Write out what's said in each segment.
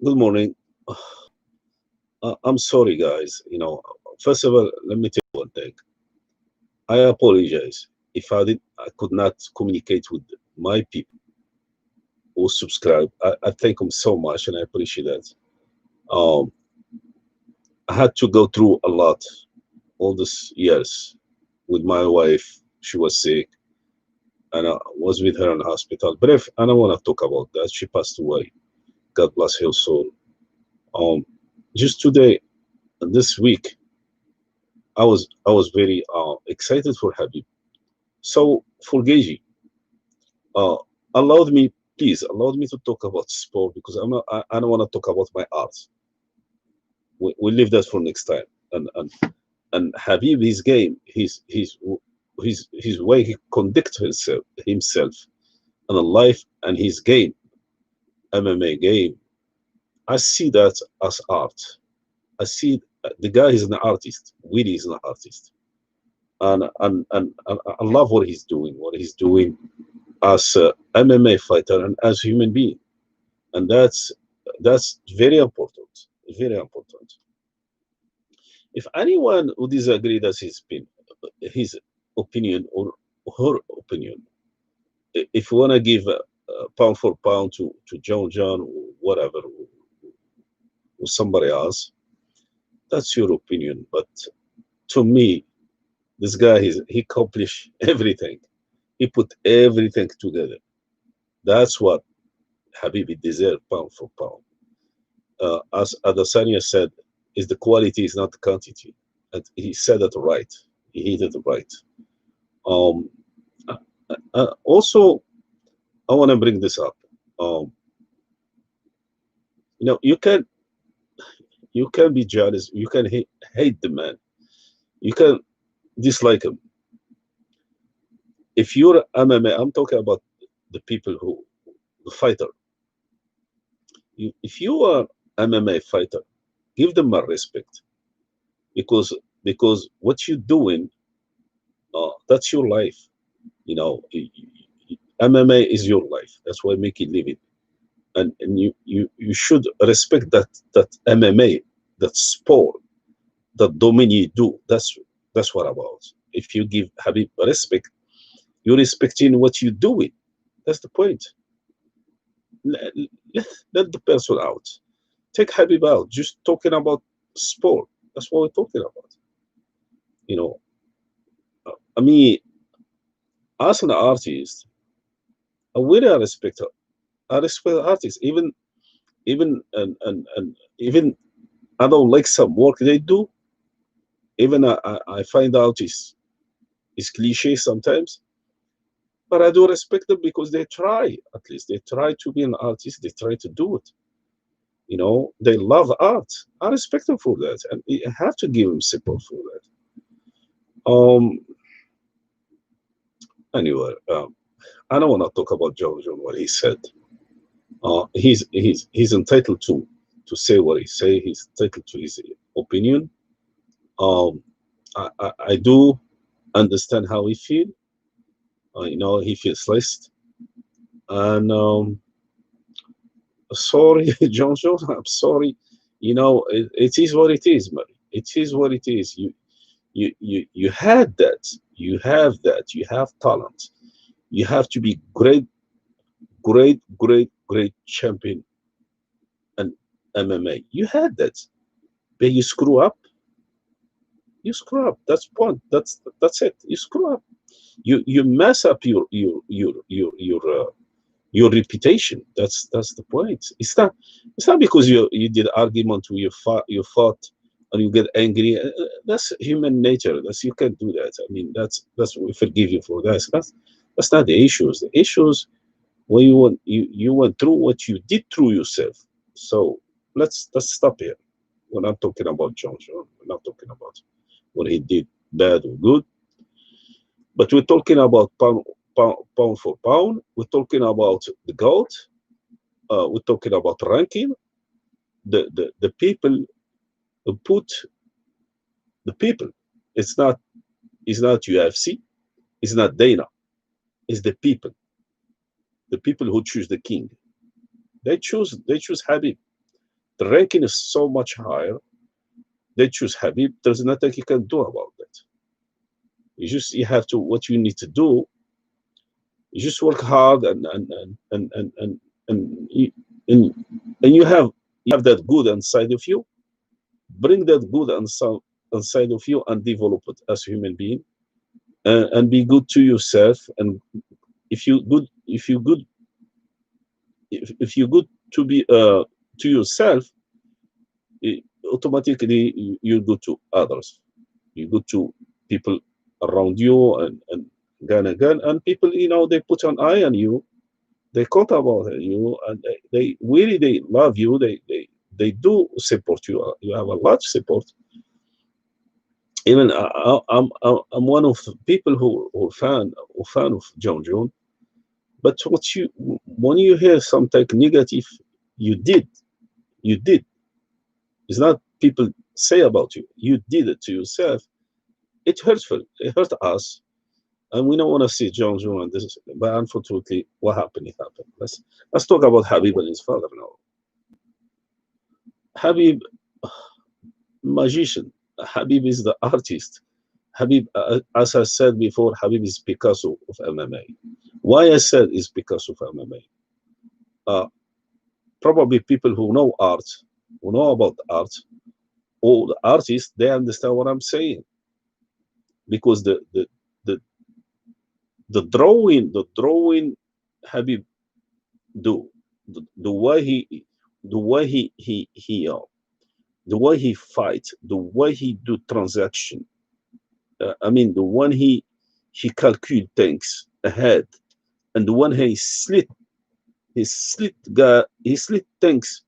Good morning. I'm sorry, guys. First of all, let me tell you one thing. I apologize if I could not communicate with my people who subscribe. I thank them so much, and I appreciate that. Um, I had to go through a lot all these years with my wife. She was sick, and I was with her in the hospital. But if I don't want to talk about that, she passed away. God bless her soul. Um, just today, this week, I was very excited for Habib. So for Geji, uh, allowed me, please allowed me to talk about sport because I don't want to talk about my art. We leave that for next time. And Habib, his game, his way he conducts himself and life and his game, MMA game. I see that as art. I see the guy is an artist. Willie is an artist, and I love what he's doing. What he's doing as a MMA fighter and as a human being, and that's very important. Very important. If anyone would disagree that his opinion or her opinion, if you want to give pound for pound to John or whatever or somebody else, that's your opinion. But to me, this guy he accomplished everything. He put everything together. That's what Habibi deserved pound for pound. As Adesanya said, is the quality is not the quantity. And he said it right. He hit it right. Um, Also, I want to bring this up. Um, you can be jealous. You can hate the man. You can dislike him. If you're MMA, I'm talking about the people who the fighter. If you are MMA fighter, give them a respect because what you're doing, that's your life. MMA is your life. That's why make it live it, and you should respect that MMA, that sport, that domain you do. That's what about. If you give Habib respect, you're respecting what you're doing. That's the point. Let, let the person out. Take Habib out. Just talking about sport. That's what we're talking about. You know, I mean, as an artist, I really respect. I respect artists. Even I don't like some work they do. Even I find out is cliche sometimes, but I do respect them because they try. At least they try to be an artist. They try to do it. They love art. I respect them for that, and you have to give them support for that. Um. Anyway, I don't want to talk about John what he said. He's entitled to say what he say. He's entitled to his opinion. Um. I do understand how he feel. He feels less. And sorry, John, I'm sorry. It is what it is, man. It is what it is. You had that. You have that. You have talent. You have to be great, great, great, great champion and MMA. You had that. But you screw up. You screw up. That's point. That's it. You screw up. You mess up your reputation. That's the point. It's not because you did argument or you fought and you get angry. That's human nature. That's you can do that. I mean that's we forgive you for that. That's not the issues. The issues when you went through what you did through yourself. So let's stop here. We're not talking about John. We're not talking about what he did bad or good, but we're talking about pound for pound. We're talking about the goat. We're talking about ranking. The people who put the people. It's not UFC. It's not Dana. It's the people. The people who choose the king. They choose Habib. the ranking is so much higher. They choose Habib. There's nothing you can do about that. You have to, what you need to do, you just work hard, and and, and you have that good inside of you. Bring that good inside of you and develop it as a human being, and be good to yourself. And if you good, if you good to be to yourself, eh, automatically you're good to others. You're good to people around you, and again, and people, they put an eye on you. They care about you, and they really, they love you. They do support you. You have a lot of support. Even I'm one of the people who fan of John John. But when you hear something negative, you did you did. It's not people say about you. You did it to yourself. It's hurtful. It hurt us, and we don't want to see John John and this. But unfortunately, what happened? It happened. Let's talk about Habib and his father now. Habib, magician. Habib is the artist. Habib, as I said before, Habib is Picasso of MMA. Why I said is Picasso of MMA. Uh, Probably people who know art, who know about art, or the artists, they understand what I'm saying, because the, the drawing Habib do, the way the way the way he fight, the way he do transaction. I mean, the one he calculate things ahead, and the one he slit things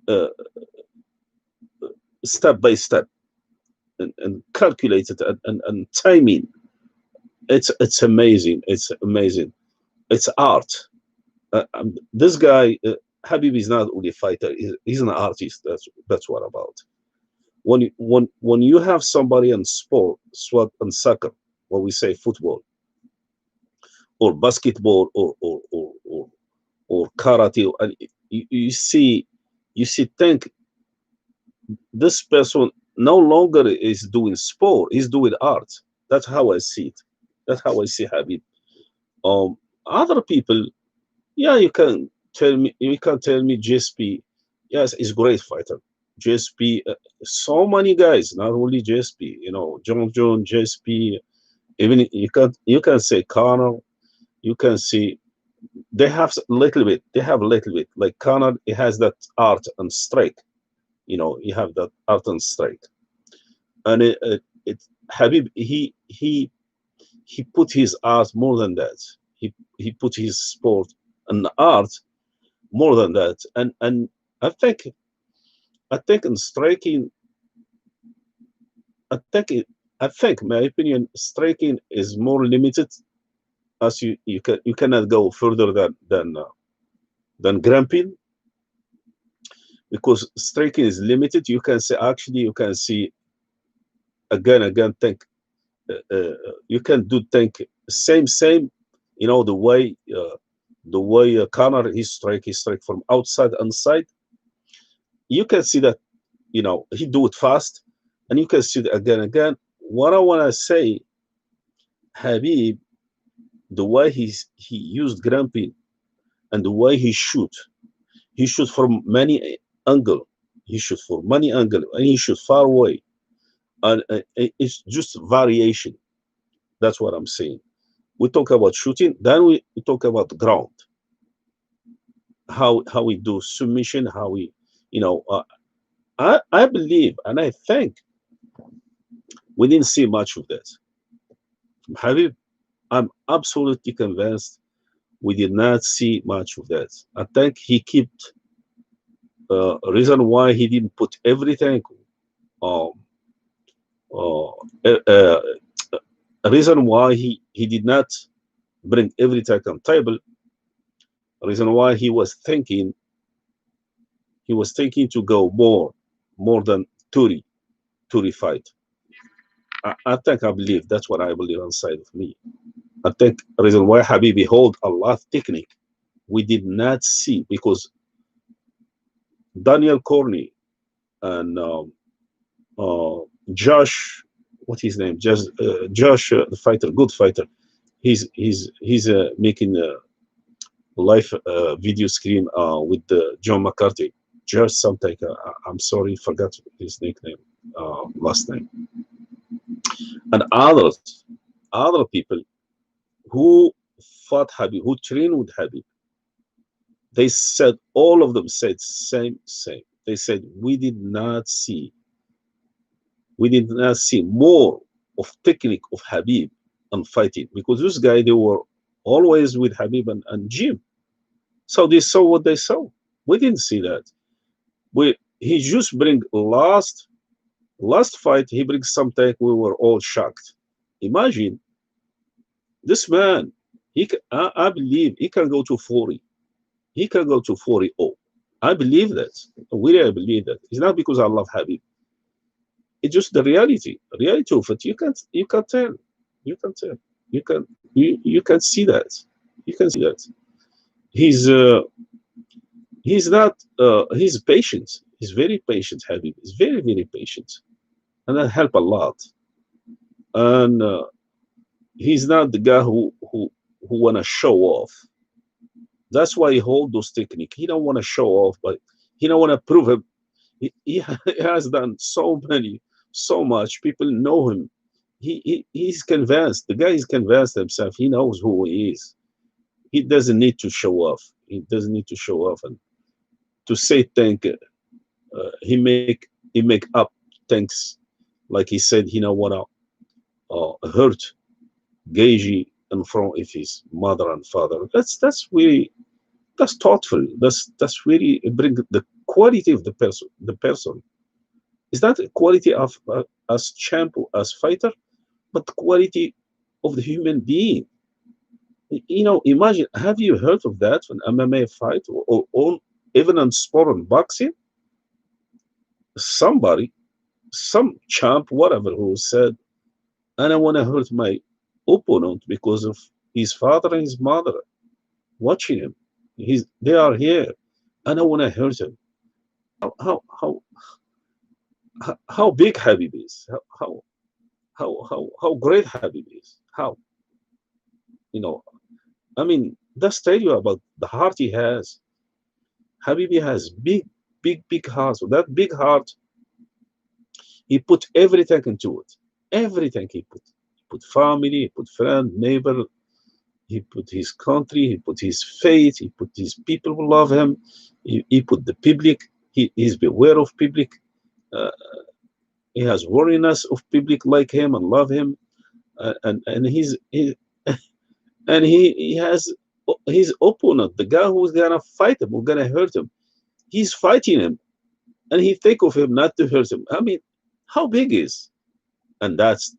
uh, step by step, and calculated, and timing. It's amazing. It's amazing. It's art. This guy, Habib, is not only a fighter. He's an artist. That's what about. When you have somebody in sport and soccer, what we say football, or basketball, or karate, and you see think this person no longer is doing sport, he's doing art. That's how I see it. That's how I see Habib. Other people, yeah, you can tell me JSP, yes, he's a great fighter. JSP, so many guys, not only JSP, John John, JSP, even you can say Connor, you can see they have a little bit. They have a little bit. Like Connor, it has that art and strike. You have that art and strike. And Habib, he put his art more than that. He put his sport and art more than that. And I think I think in striking, I think I think my opinion, striking is more limited, as you cannot go further than grappling, because striking is limited. You can see again think, you can do think same, the way Connor, he strike from outside inside. You can see that, he do it fast, and you can see it again. What I want to say, Habib, the way he used grappling, and the way he shoot from many angle. He shoot from many angle, and he shoot far away, and it's just variation. That's what I'm saying. We talk about shooting, then we talk about ground, how we do submission, how we, you know, I believe, and I think we didn't see much of that from Habib. I'm absolutely convinced we did not see much of that. I think he kept, a reason why he didn't put everything, um, uh, uh, uh, a reason why he did not bring everything on table. A reason why he was thinking to go more than 30 fight. I believe that's what I believe inside of me. I think the reason why Habibi hold a lot of technique we did not see, because Daniel Corney and uh, Josh, what his name? Josh, the fighter, good fighter. He's making a live video screen with John McCarthy. Josh something. I'm sorry, forgot his nickname, last name. And other people who fought Habib, who trained with Habib, they said, all of them said same. They said we did not see more of technique of Habib and fighting, because this guy, they were always with Habib and Jim. So they saw what they saw. We didn't see that. He just bring last fight. He brings something. We were all shocked. Imagine this man. I believe he can go to 40. He can go to 40. Oh, I believe that. Really, I believe that. It's not because I love Habib. It's just the reality. The reality of it. You can tell. You can tell. You can see that. You can see that. He's he's not he's patient. He's very patient, Habib. He's very patient, and that help a lot. And he's not the guy who wanna show off. That's why he hold those technique. He don't want to show off, but he don't want to prove him. He has done so much. People know him. He's convinced. The guy is convinced himself. He knows who he is. He doesn't need to show off. He doesn't need to show off and to say thank. He make up things, like he said. He don't wanna hurt Geiji in front of his mother and father. That's really that's thoughtful. That's really bring the quality of the person. The person is not a quality of as champ, as fighter, but the quality of the human being. Imagine. Have you heard of that an MMA fight, or even in sport and boxing? Somebody, some champ, whatever, who said, "I don't want to hurt my opponent because of his father and his mother watching him. They are here. I don't want to hurt him." How how how how big Habib is? How great Habib is? How you know? I mean, that's tell you about the heart he has. Habibi has big heart. So that big heart, he put everything into it. Everything he put. He put family, he put friend, neighbor, he put his country, he put his faith, he put his people who love him, he put the public, he's beware of public, uh, he has wariness of public like him and love him, and he has his opponent, the guy who's gonna fight him, who's gonna hurt him. He's fighting him, and he think of him not to hurt him. I mean, how big is? And that's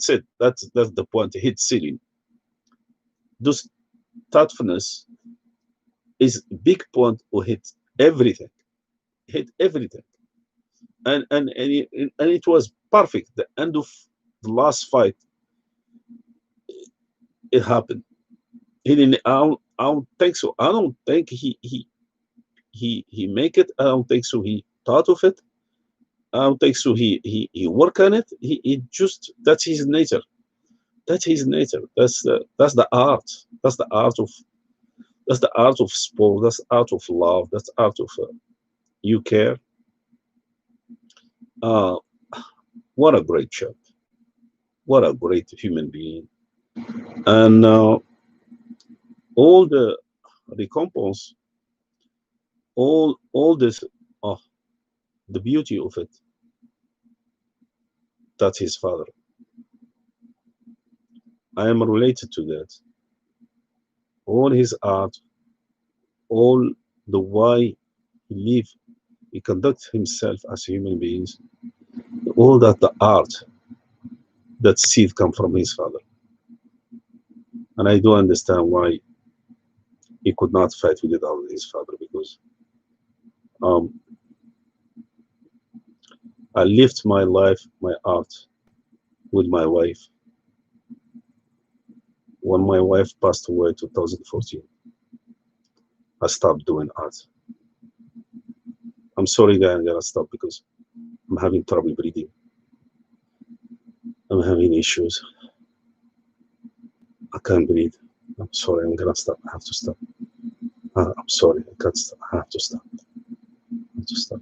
it. That's the point. Hit ceiling. This thoughtfulness is big point who hit everything, and it was perfect. The end of the last fight, it happened. He didn't. I don't think so. I don't think he make it. I don't think so. He thought of it. I don't think so. He work on it. He just that's his nature. That's his nature. That's the art. That's the art of that's the art of sport. That's the art of love. That's the art of you care. Uh, what a great chap. What a great human being. And all the recompense, all this, oh, the beauty of it. That's his father. I am related to that. All his art, all the way he live, he conducts himself as human beings. All that the art, that seed come from his father. And I do understand why he could not fight without his father, because um, I lived my life, my art with my wife. When my wife passed away in 2014, I stopped doing art. I'm sorry that I'm gonna stop because I'm having trouble breathing. I'm having issues. I can't breathe. I'm sorry. I'm gonna stop. I have to stop. I'm sorry. I can't stop. I have to stop. I have to stop.